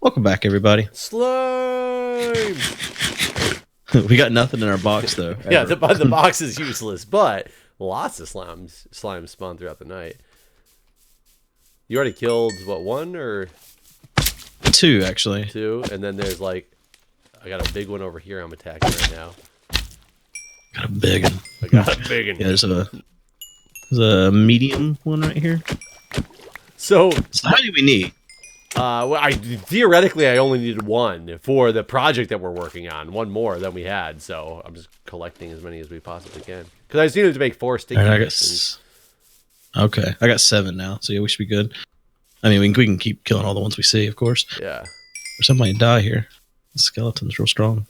Welcome back, everybody. Slime! We got nothing in our box, though. Yeah, the box is useless, but lots of slime spawn throughout the night. You already killed, what, one or? Two, actually. Two, and then there's like, I got a big one over here I'm attacking right now. Got a big one. I got a big one. Yeah, there's a medium one right here. So how many do we need? Well, theoretically I only needed one for the project that we're working on. One more than we had, so I'm just collecting as many as we possibly can. Because I just needed to make 4 sticky. Okay, I got 7 now, so yeah, we should be good. I mean, we can keep killing all the ones we see, of course. Yeah. There's somebody die here. The skeleton's real strong.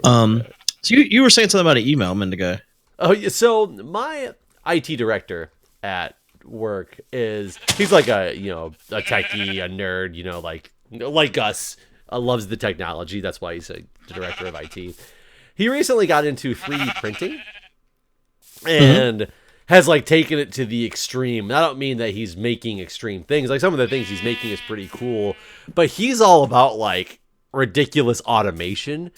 So you were saying something about an email a minute ago. Oh, yeah. So my IT director at work he's like a techie, a nerd, like us, loves the technology. That's why he's the director of IT. He recently got into 3D printing and has like taken it to the extreme. I don't mean that he's making extreme things. Like some of the things he's making is pretty cool, but he's all about like ridiculous automation.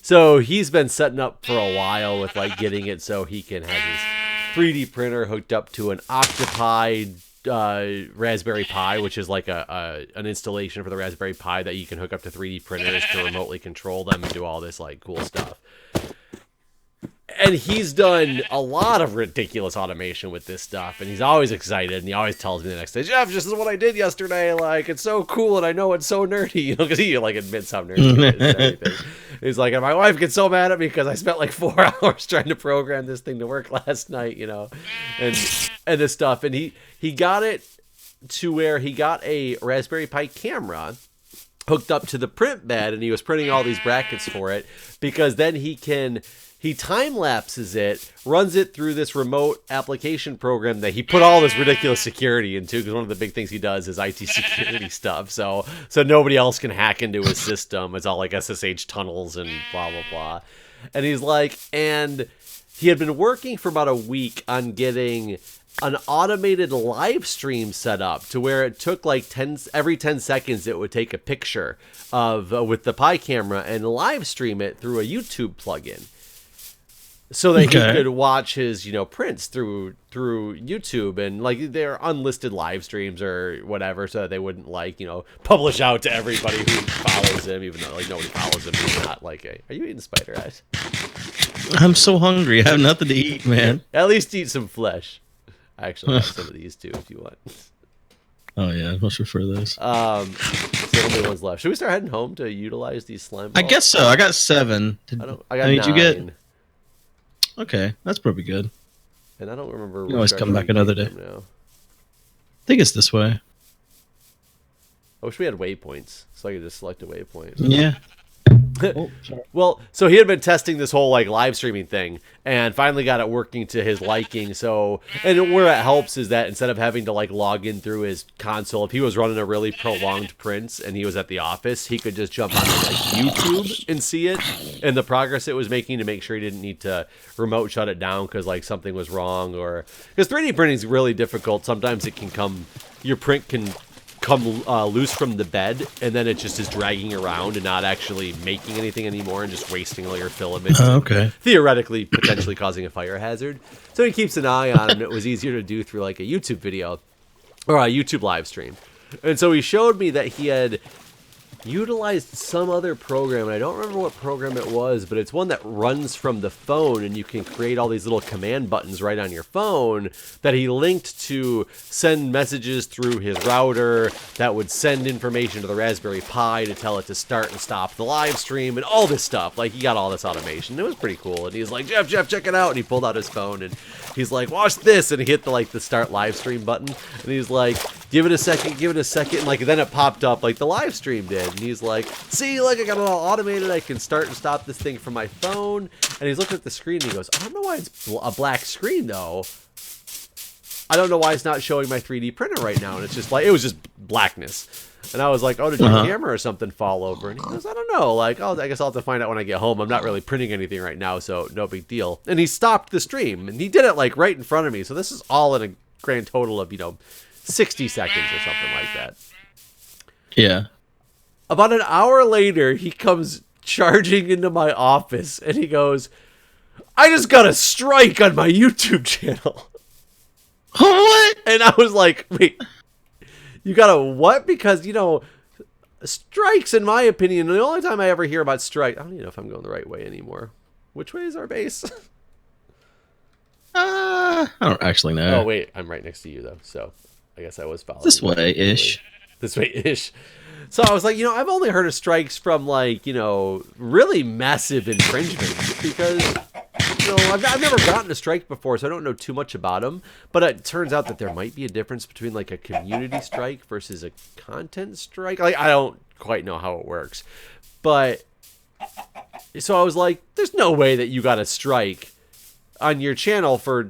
So he's been setting up for a while with like getting it so he can have his 3D printer hooked up to an Octopi Raspberry Pi, which is like an installation for the Raspberry Pi that you can hook up to 3D printers to remotely control them and do all this like cool stuff. And he's done a lot of ridiculous automation with this stuff, and he's always excited, and he always tells me the next day, Jeff, this is what I did yesterday, like, it's so cool, and I know it's so nerdy, because he, like, admits how nerdy it is and everything. He's like, and my wife gets so mad at me because I spent, like, 4 hours trying to program this thing to work last night, and this stuff, and he got it to where he got a Raspberry Pi camera hooked up to the print bed, and he was printing all these brackets for it, because then he time-lapses it, runs it through this remote application program that he put all this ridiculous security into, because one of the big things he does is IT security stuff, so nobody else can hack into his system. It's all like SSH tunnels and blah, blah, blah. And he's like, and he had been working for about a week on getting an automated live stream set up to where it took like every 10 seconds it would take a picture of with the Pi camera and live stream it through a YouTube plugin. So that he could watch his, prints through YouTube, and like they're unlisted live streams or whatever, so that they wouldn't publish out to everybody who follows him, even though like nobody follows him. He's not like are you eating spider eyes? I'm so hungry. I have nothing to eat, man. At least eat some flesh. I actually have some of these too, if you want. Oh yeah, I much prefer those. So the only ones left. Should we start heading home to utilize these slime balls? I guess so. I got 7. I got 9. Did you get? Okay, that's probably good. And I don't remember. You can always come back another day. Now. I think it's this way. I wish we had waypoints, so I could just select a waypoint. Yeah. Oh, well, so he had been testing this whole like live streaming thing and finally got it working to his liking. So, and where it helps is that instead of having to like log in through his console, if he was running a really prolonged prints and he was at the office, he could just jump on like YouTube and see it and the progress it was making to make sure he didn't need to remote shut it down because like something was wrong, or because 3D printing is really difficult. Sometimes it can your print can come loose from the bed, and then it just is dragging around and not actually making anything anymore and just wasting all your filament. Okay. Theoretically, potentially causing a fire hazard. So he keeps an eye on it, and it was easier to do through like a YouTube video or a YouTube live stream. And so he showed me that he had utilized some other program, and I don't remember what program it was, but it's one that runs from the phone, and you can create all these little command buttons right on your phone that he linked to send messages through his router that would send information to the Raspberry Pi to tell it to start and stop the live stream and all this stuff. Like, he got all this automation. It was pretty cool, and he's like, Jeff, check it out, and he pulled out his phone, and he's like, watch this, and he hit the start live stream button, and he's like, give it a second, and like then it popped up like the live stream did. And he's like, see, like I got it all automated. I can start and stop this thing from my phone. And he's looking at the screen and he goes, I don't know why it's a black screen though. I don't know why it's not showing my 3D printer right now. And it's just like, it was just blackness. And I was like, oh, did your camera or something fall over? And he goes, I don't know. Like, oh, I guess I'll have to find out when I get home. I'm not really printing anything right now, so no big deal. And he stopped the stream. And he did it like right in front of me. So this is all in a grand total of, 60 seconds or something like that. Yeah. About an hour later, he comes charging into my office and he goes, I just got a strike on my YouTube channel. What? And I was like, wait, you got a what? Because, you know, strikes, in my opinion, the only time I ever hear about strike, I don't even know if I'm going the right way anymore. Which way is our base? I don't actually know. Oh, wait, I'm right next to you, though. So I guess I was following. This way-ish. This way-ish. So I was like, you know, I've only heard of strikes from, like, you know, really massive infringements because, you know, I've never gotten a strike before, so I don't know too much about them. But it turns out that there might be a difference between, like, a community strike versus a content strike. Like, I don't quite know how it works. But, so I was like, there's no way that you got a strike on your channel for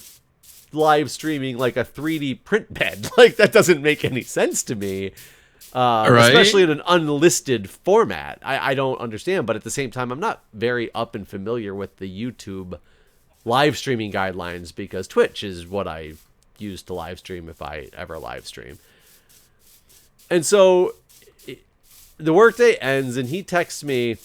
live streaming, like, a 3D print bed. Like, that doesn't make any sense to me. Right? Especially in an unlisted format. I don't understand, but at the same time, I'm not very up and familiar with the YouTube live streaming guidelines because Twitch is what I use to live stream if I ever live stream. And so the workday ends and he texts me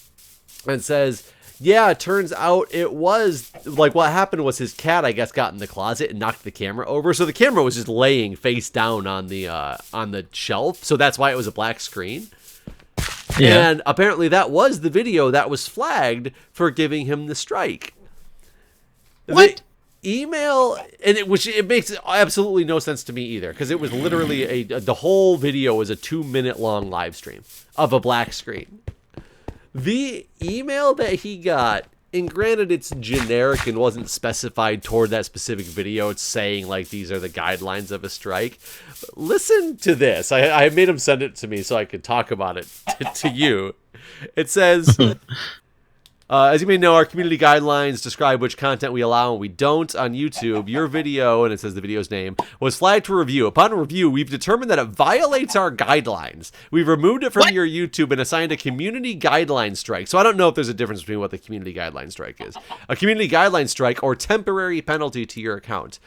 and says, yeah, it turns out it was, like, what happened was his cat, I guess, got in the closet and knocked the camera over. So the camera was just laying face down on the shelf. So that's why it was a black screen. Yeah. And apparently that was the video that was flagged for giving him the strike. What? The email, and it makes absolutely no sense to me either, because it was literally the whole video was a 2-minute long live stream of a black screen. The email that he got, and granted it's generic and wasn't specified toward that specific video, it's saying like these are the guidelines of a strike. But listen to this. I made him send it to me so I could talk about it to you. It says, as you may know, our community guidelines describe which content we allow and we don't on YouTube. Your video, and it says the video's name, was flagged for review. Upon review, we've determined that it violates our guidelines. We've removed it from your YouTube and assigned a community guideline strike. So I don't know if there's a difference between what the community guideline strike is. A community guideline strike or temporary penalty to your account.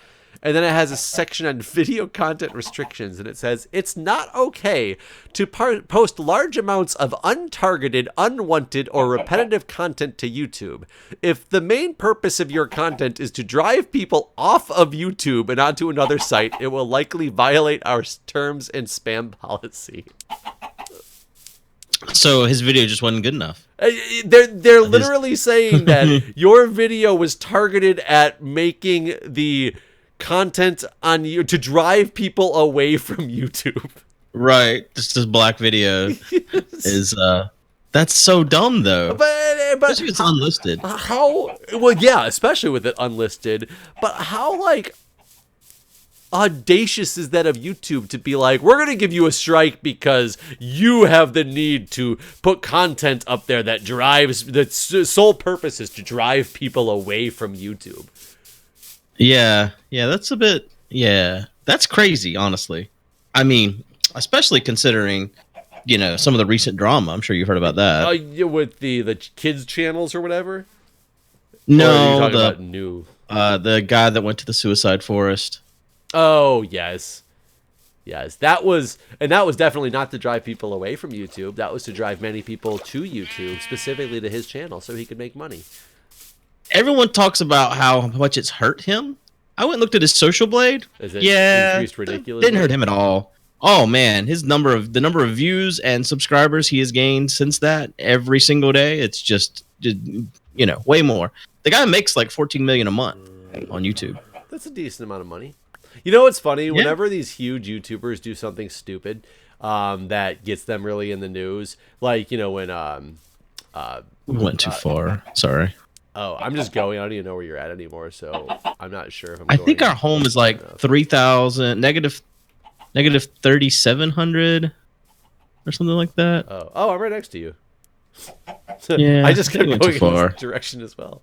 And then it has a section on video content restrictions, and it says, it's not okay to post large amounts of untargeted, unwanted, or repetitive content to YouTube. If the main purpose of your content is to drive people off of YouTube and onto another site, it will likely violate our terms and spam policy. So his video just wasn't good enough. They're literally saying that your video was targeted at making the content on you to drive people away from YouTube. Right. Just this black video is that's so dumb though. But especially if it's unlisted. How well, yeah, especially with it unlisted. But how like audacious is that of YouTube to be like, we're gonna give you a strike because you have the need to put content up there that drives, the sole purpose is to drive people away from YouTube. Yeah, that's a bit, that's crazy, honestly. I mean, especially considering, you know, some of the recent drama. I'm sure you've heard about that. With the kids channels or whatever? No, or are you talking about new? The guy that went to the suicide forest. Oh, yes. That was definitely not to drive people away from YouTube. That was to drive many people to YouTube, specifically to his channel, so he could make money. Everyone talks about how much it's hurt him. I went and looked at his social blade. Is it increased ridiculously? Didn't hurt him at all. Oh man, the number of views and subscribers he has gained since that every single day, it's just you know, way more. The guy makes like 14 million a month on YouTube. That's a decent amount of money. You know what's funny? Whenever these huge YouTubers do something stupid that gets them really in the news, like, you know, when we went too far. Sorry. Oh, I'm just going. I don't even know where you're at anymore, so I'm not sure if I'm I going think our home is like 3,000, negative 3,700 or something like that. Oh, I'm right next to you. Yeah, I just kept going too far. in this direction as well.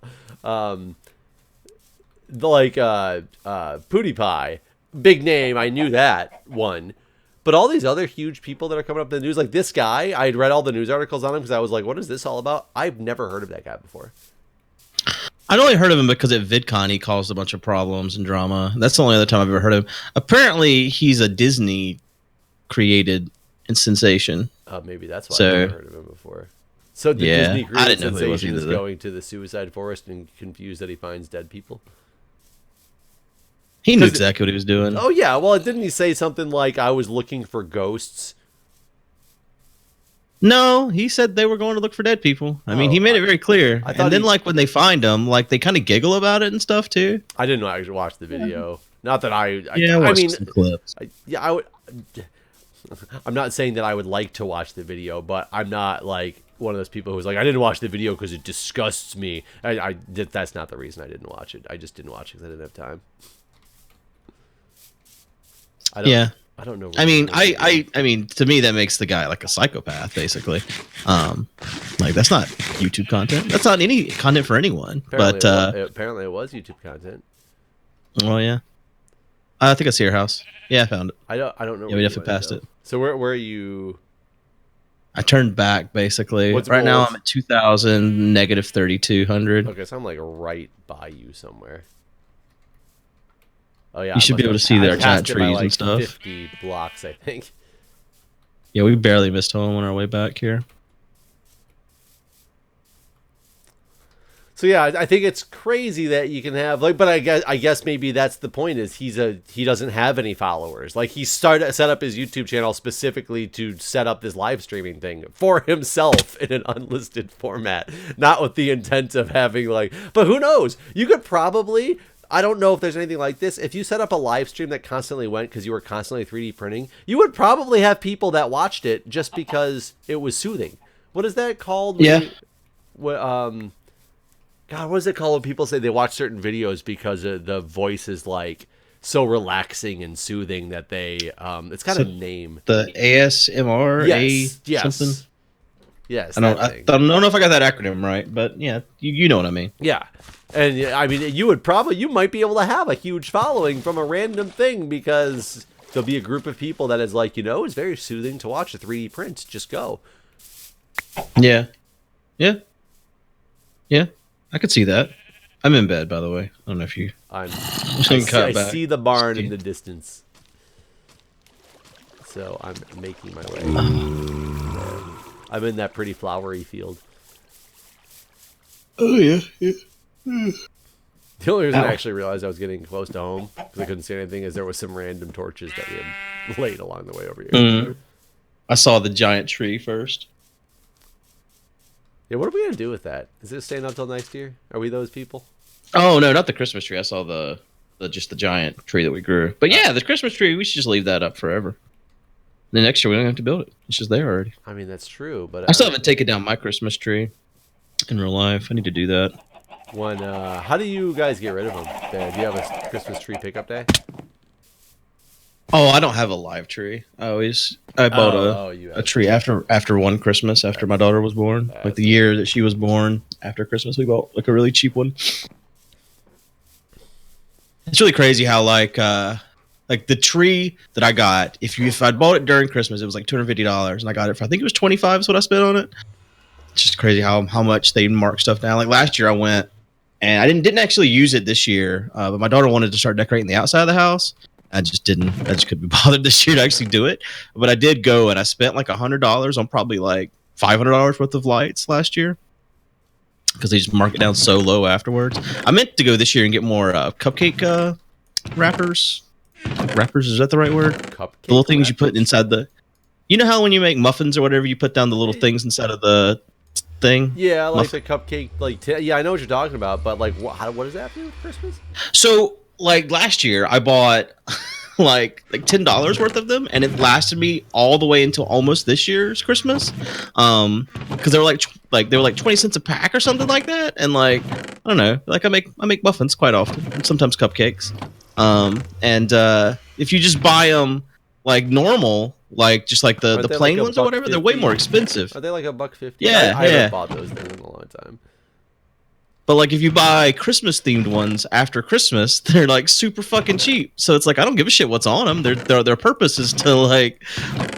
PewDiePie, big name. I knew that one. But all these other huge people that are coming up in the news, like this guy, I'd read all the news articles on him because I was like, what is this all about? I've never heard of that guy before. I'd only heard of him because at VidCon he caused a bunch of problems and drama. That's the only other time I've ever heard of him. Apparently, he's a Disney-created sensation. Maybe that's why So- I've never heard of him before. So the Yeah, Disney I created didn't know who he was sensation is either. going to the suicide forest and confused that he finds dead people. He knew 'Cause- exactly what he was doing. Oh yeah, well didn't he say something like I was looking for ghosts? No, he said they were going to look for dead people. I mean, Oh, he made it very clear. I thought And then, he- like, when they find them, like, they kind of giggle about it and stuff, too. I didn't actually watch the video. Not that I watched mean some clips. I would. I'm not saying that I would like to watch the video, but I'm not like one of those people who's like, I didn't watch the video because it disgusts me. That's not the reason I didn't watch it. I just didn't watch it because I didn't have time. I don't know. I mean, I mean, to me, that makes the guy like a psychopath, basically. Like that's not YouTube content. That's not any content for anyone. Apparently it was YouTube content. Well, yeah. I think I see your house. Yeah, I found it. I don't know. Yeah, where we you definitely went, passed though. it. So where are you? I turned back basically. What's- right now, what's- I'm at 2,000 negative 3,200. Okay, so I'm like right by you somewhere. Oh yeah, You should be able to see there are giant passed it by, trees and like, stuff. 50 blocks, I think. Yeah, we barely missed home on our way back here. So yeah, I think it's crazy that you can have like, but I guess maybe that's the point is he doesn't have any followers. Like he set up his YouTube channel specifically to set up this live streaming thing for himself in an unlisted format, not with the intent of having like. But who knows? You could probably. I don't know if there's anything like this. If you set up a live stream that constantly went because you were constantly 3D printing, you would probably have people that watched it just because it was soothing. What is that called? Yeah. God, what is it called when people say they watch certain videos because the voice is like so relaxing and soothing that they it's got a name. The ASMR, Yes. something. Yes. I don't know if I got that acronym right, but yeah, you know what I mean. Yeah. And I mean, you might be able to have a huge following from a random thing because there'll be a group of people that is like, it's very soothing to watch a 3D print. Just go. Yeah. Yeah. Yeah. I could see that. I'm in bed, by the way. I don't know if you. I cut back. see the barn in the distance. So I'm making my way. I'm in that pretty flowery field. Oh, yeah. The only reason I actually realized I was getting close to home because I couldn't see anything is there was some random torches that we had laid along the way over here. Mm. I saw the giant tree first. Yeah, what are we gonna do with that? Is it staying up till next year? Are we those people? Oh no, not the Christmas tree. I saw the just the giant tree that we grew. But yeah, the Christmas tree. We should just leave that up forever. The next year we don't have to build it. It's just there already. I mean, that's true, but I still haven't taken down my Christmas tree in real life. I need to do that. How do you guys get rid of them? Do you have a Christmas tree pickup day? Oh, I don't have a live tree. I bought a tree after one Christmas after my daughter was born. Like the year that she was born, after Christmas, we bought like a really cheap one. It's really crazy how like the tree that I got, if I'd bought it during Christmas, it was like $250, and I got it for I think it was $25 is what I spent on it. It's just crazy how much they mark stuff down. Like last year, I went and I didn't actually use it this year, but my daughter wanted to start decorating the outside of the house. I just couldn't be bothered this year to actually do it. But I did go and I spent like $100 on probably like $500 worth of lights last year because they just mark it down so low afterwards. I meant to go this year and get more cupcake wrappers. Wrappers, is that the right word? Cupcake the little things wrappers? You put inside the. You know how when you make muffins or whatever, you put down the little things inside of the thing? Yeah, like the cupcake. Yeah, I know what you're talking about, but like, what does that do with Christmas? So, like last year, I bought like $10 worth of them, and it lasted me all the way until almost this year's Christmas. Because they were like 20 cents a pack or something like that, and like I don't know, like I make muffins quite often, and sometimes cupcakes. And if you just buy them like normal, like just like the plain ones or whatever, they're way more expensive. Are they like $1.50? Yeah, I haven't bought those things in a long time. But like if you buy Christmas themed ones after Christmas, they're like super fucking cheap. So it's like I don't give a shit what's on them. Their purpose is to like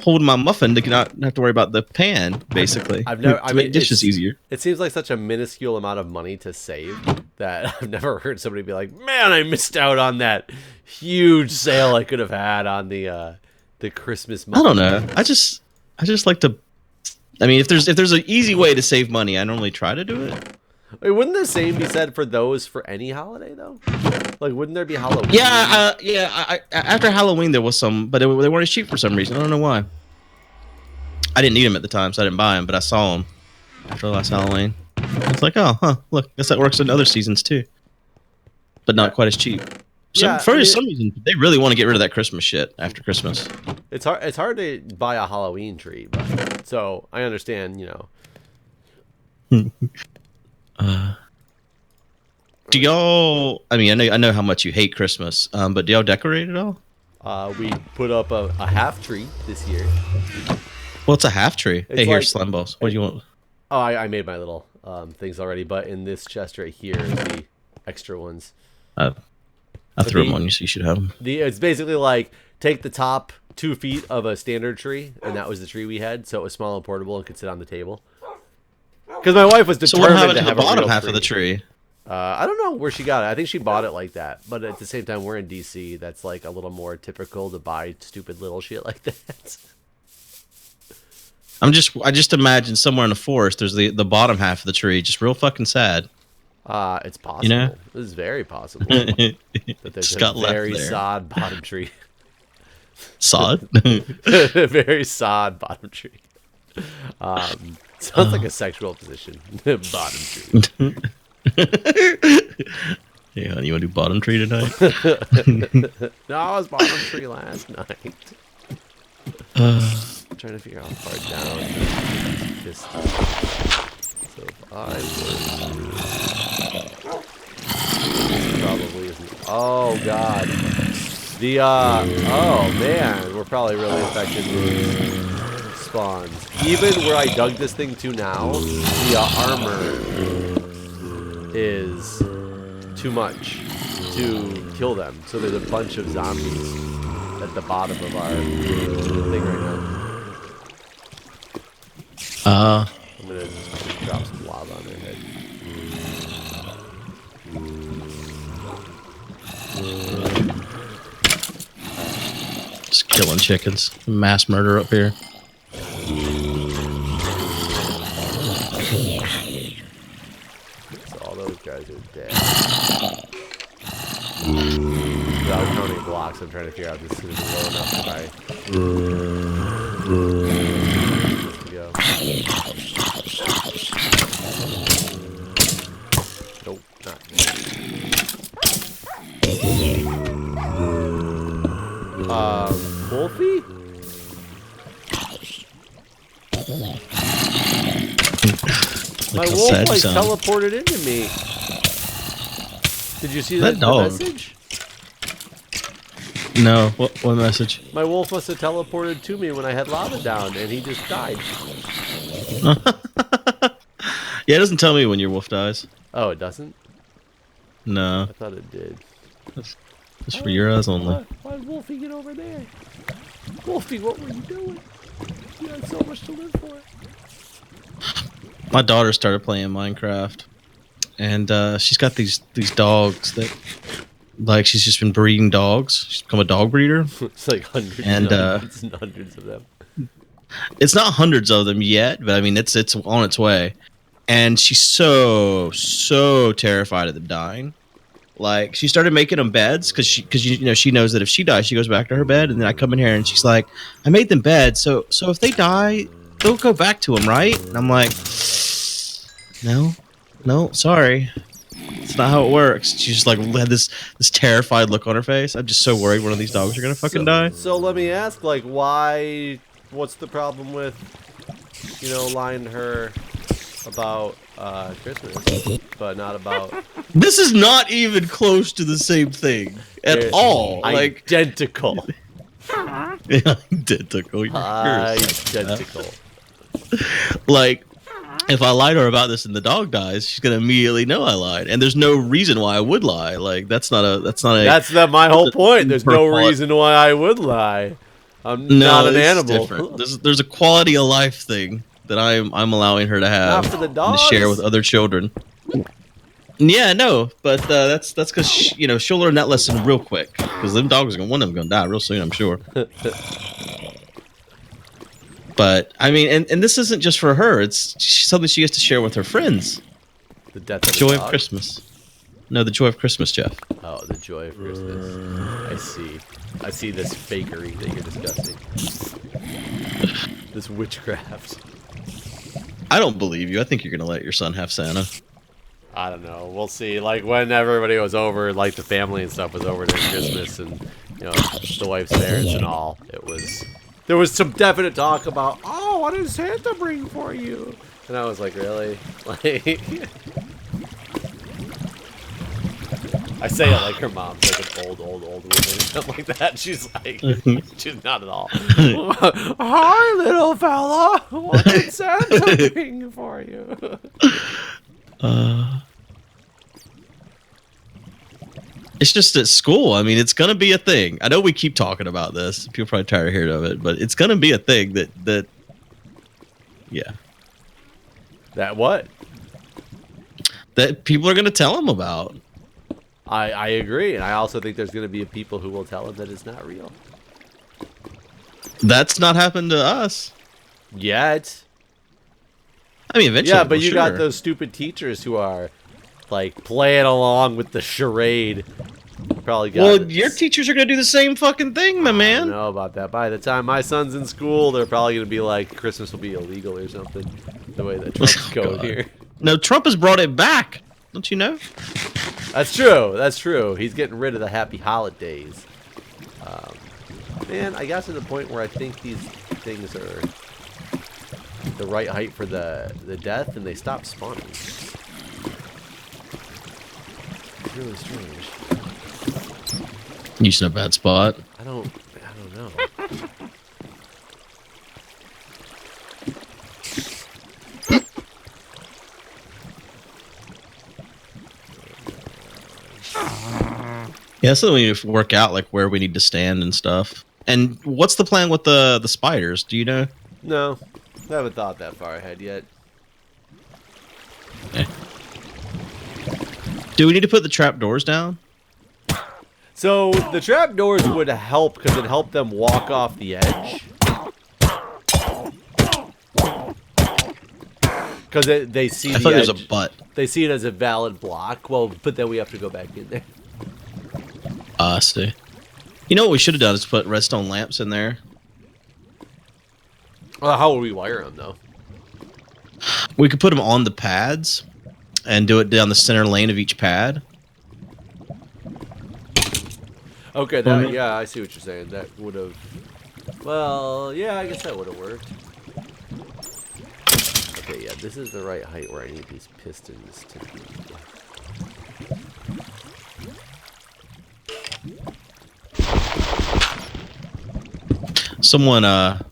hold my muffin to not have to worry about the pan, basically. To make dishes easier. It seems like such a minuscule amount of money to save that I've never heard somebody be like, "Man, I missed out on that huge sale I could have had on the Christmas muffin." I don't know. I just like to I mean, if there's an easy way to save money, I normally try to do it. Wait, wouldn't the same be said for those for any holiday though? Like, wouldn't there be Halloween? Yeah, after Halloween there was some, but they weren't as cheap for some reason. I don't know why. I didn't need them at the time, so I didn't buy them. But I saw them after last Halloween. It's like, oh, huh, look, guess that works in other seasons too, but not quite as cheap. So for some reason, they really want to get rid of that Christmas shit after Christmas. It's hard to buy a Halloween tree, but so I understand, you know. Do y'all? I mean, I know how much you hate Christmas, but do y'all decorate at all? We put up a half tree this year. Well, it's a half tree. Hey, here's slime balls. What do you want? Oh, I made my little things already, but in this chest right here is the extra ones. I threw them on you, so you should have them. It's basically like take the top 2 feet of a standard tree, and that was the tree we had, so it was small and portable and could sit on the table. Because my wife was determined to have the bottom a real half tree. of the tree. I don't know where she got it. I think she bought it like that. But at the same time, we're in DC. That's like a little more typical to buy stupid little shit like that. I just imagine somewhere in the forest, there's the bottom half of the tree, just real fucking sad. It's possible. You know? This is very possible. That there's Just a got left very there. sod bottom tree. Sod? A very sod bottom tree. Sounds like a sexual position. Bottom tree. Yeah, you want to do bottom tree tonight? No, I was bottom tree last night. I'm trying to figure out how far down this. So if I was probably isn't. Oh god. The oh man, we're probably really affected with spawns. Even where I dug this thing to now, the armor is too much to kill them. So there's a bunch of zombies at the bottom of our thing right now. I'm gonna drop some lava on their head. Just killing chickens. Mass murder up here. So all those guys are dead. Without counting blocks, I'm trying to figure out if this is low enough if I go. Nope, not. Wolfie? My wolf like teleported into me. Did you see that message? No. What message? My wolf must have teleported to me when I had lava down, and he just died. Yeah, it doesn't tell me when your wolf dies. Oh, it doesn't? No. I thought it did. Just for your eyes only. Why'd Wolfie get over there? Wolfie, what were you doing? You had so much to live for. My daughter started playing Minecraft, and she's got these dogs that, like, she's just been breeding dogs. She's become a dog breeder. It's like hundreds and hundreds of them. It's not hundreds of them yet, but I mean it's on its way. And she's so terrified of them dying. Like, she started making them beds because she knows that if she dies, she goes back to her bed. And then I come in here and she's like, I made them beds, so if they die, they'll go back to them, right? And I'm like, no, sorry, it's not how it works. She just like had this terrified look on her face. I'm just so worried one of these dogs are gonna fucking die. So let me ask, like, why? What's the problem with, lying to her about Christmas, but not about? This is not even close to the same thing at all. Like identical. Identical. Identical. Like, if I lie to her about this and the dog dies, she's gonna immediately know I lied, and there's no reason why I would lie. Like, that's not my whole point. There's no reason why I would lie. I'm not an animal. There's a quality of life thing that I'm allowing her to have, not for the dogs. And to share with other children. Yeah, no, but that's because she'll learn that lesson real quick, because them dogs one of them gonna die real soon, I'm sure. But I mean, and this isn't just for her. It's something she has to share with her friends. The death of the Joy dog? of Christmas. No, the joy of Christmas, Jeff. Oh, the joy of Christmas. I see. I see this fakery that you're discussing. This witchcraft. I don't believe you. I think you're gonna let your son have Santa. I don't know. We'll see. Like when everybody was over, like the family and stuff was over during Christmas, and you know the wife's parents and all. There was some definite talk about, oh, what did Santa bring for you? And I was like, really? Like, I say it like her mom's like an old woman, something like that. She's like, she's not at all. Hi, little fella. What did Santa bring for you? It's just at school. I mean, it's gonna be a thing. I know we keep talking about this. People are probably tired of hearing of it, but it's gonna be a thing that yeah. That what? That people are gonna tell them about. I agree, and I also think there's gonna be people who will tell him that it's not real. That's not happened to us. Yet. I mean, eventually. Yeah, but you sure. got those stupid teachers who are like playing along with the charade. Probably got Well, your teachers are gonna do the same fucking thing, my I man. don't know about that. By the time my son's in school, they're probably gonna be like Christmas will be illegal or something. The way that Trump's going here. No, Trump has brought it back. Don't you know? That's true. That's true. He's getting rid of the happy holidays. Man, I got to the point where I think these things are the right height for the death, and they stop spawning. It's really strange. You in a bad spot. I don't know. Yeah, so we need to work out like where we need to stand and stuff. And what's the plan with the spiders? Do you know? No, I haven't thought that far ahead yet. Eh. Do we need to put the trap doors down? So the trapdoors would help because it helped them walk off the edge. Because they see I the thought edge. there was a butt. They see it as a valid block. Well, but then we have to go back in there. I see. You know what we should have done is put redstone lamps in there. Well, how will we wire them though? We could put them on the pads and do it down the center lane of each pad. Okay, that, yeah, I see what you're saying. That would have... Well, yeah, I guess that would have worked. Okay, yeah, this is the right height where I need these pistons to be. Someone, one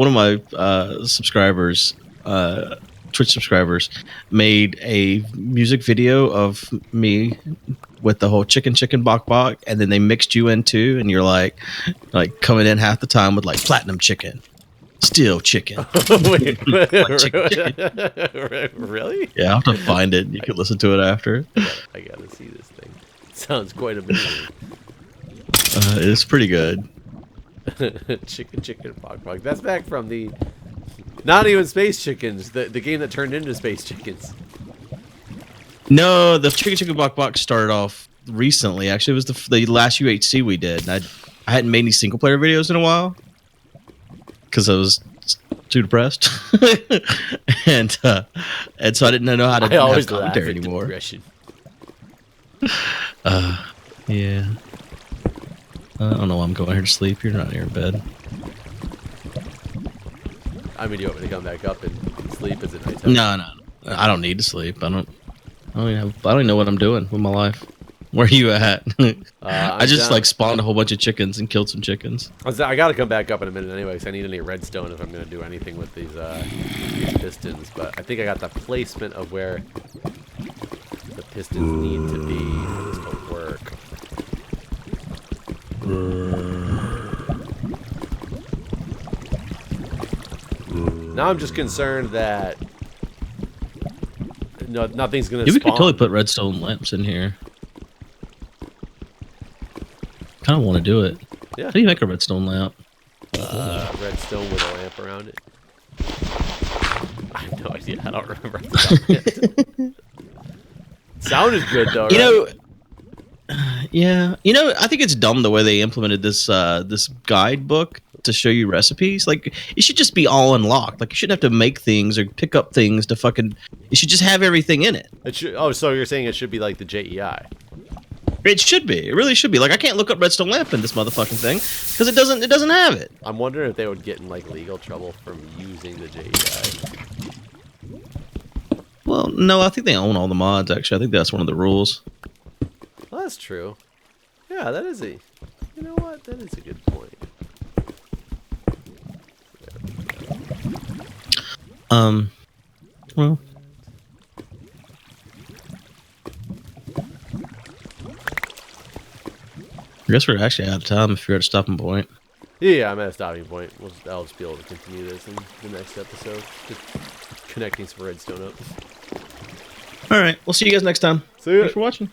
of my subscribers, Twitch subscribers, made a music video of me with the whole chicken bok bok, and then they mixed you in too, and you're like coming in half the time with like platinum chicken, still chicken. Wait, chicken. Really? Yeah, I'll have to find it. You can listen to it after. I gotta see this thing. It sounds quite amazing. It's pretty good. chicken bok bok. That's back from the not even Space Chickens, the game that turned into Space Chickens. No, the chicken bok bok started off recently. Actually, it was the last UHC we did. And I hadn't made any single player videos in a while because I was too depressed, and so I didn't know how to have commentary anymore. Yeah. I don't know why I'm going here to sleep. You're not here in bed. I mean, do you want me to come back up and sleep? Is it nighttime? No. I don't need to sleep. I don't even know what I'm doing with my life. Where are you at? I just like spawned a whole bunch of chickens and killed some chickens. I gotta come back up in a minute anyway, because I need any redstone if I'm gonna do anything with these pistons. But I think I got the placement of where the pistons need to be for this to work. Now I'm just concerned that nothing's gonna spawn. We could totally put redstone lamps in here. Kind of want to do it. Yeah. How do you make a redstone lamp? Redstone with a lamp around it. I have no idea. I don't remember. Sound is good though, right? You know, yeah. You know, I think it's dumb the way they implemented this this guidebook to show you recipes. Like, it should just be all unlocked. Like, you shouldn't have to make things or pick up things to fucking. You should just have everything in it. It should. Oh, so you're saying it should be like the JEI? It should be. It really should be. Like, I can't look up redstone lamp in this motherfucking thing because it doesn't have it. I'm wondering if they would get in like legal trouble from using the JEI. Well, no, I think they own all the mods. Actually, I think that's one of the rules. Well, that's true. Yeah, that is a. You know what? That is a good point. Well. I guess we're actually out of time if you're at a stopping point. Yeah, I'm at a stopping point. I'll just be able to continue this in the next episode. Just connecting some redstone up. All right. We'll see you guys next time. See ya. Thanks for watching.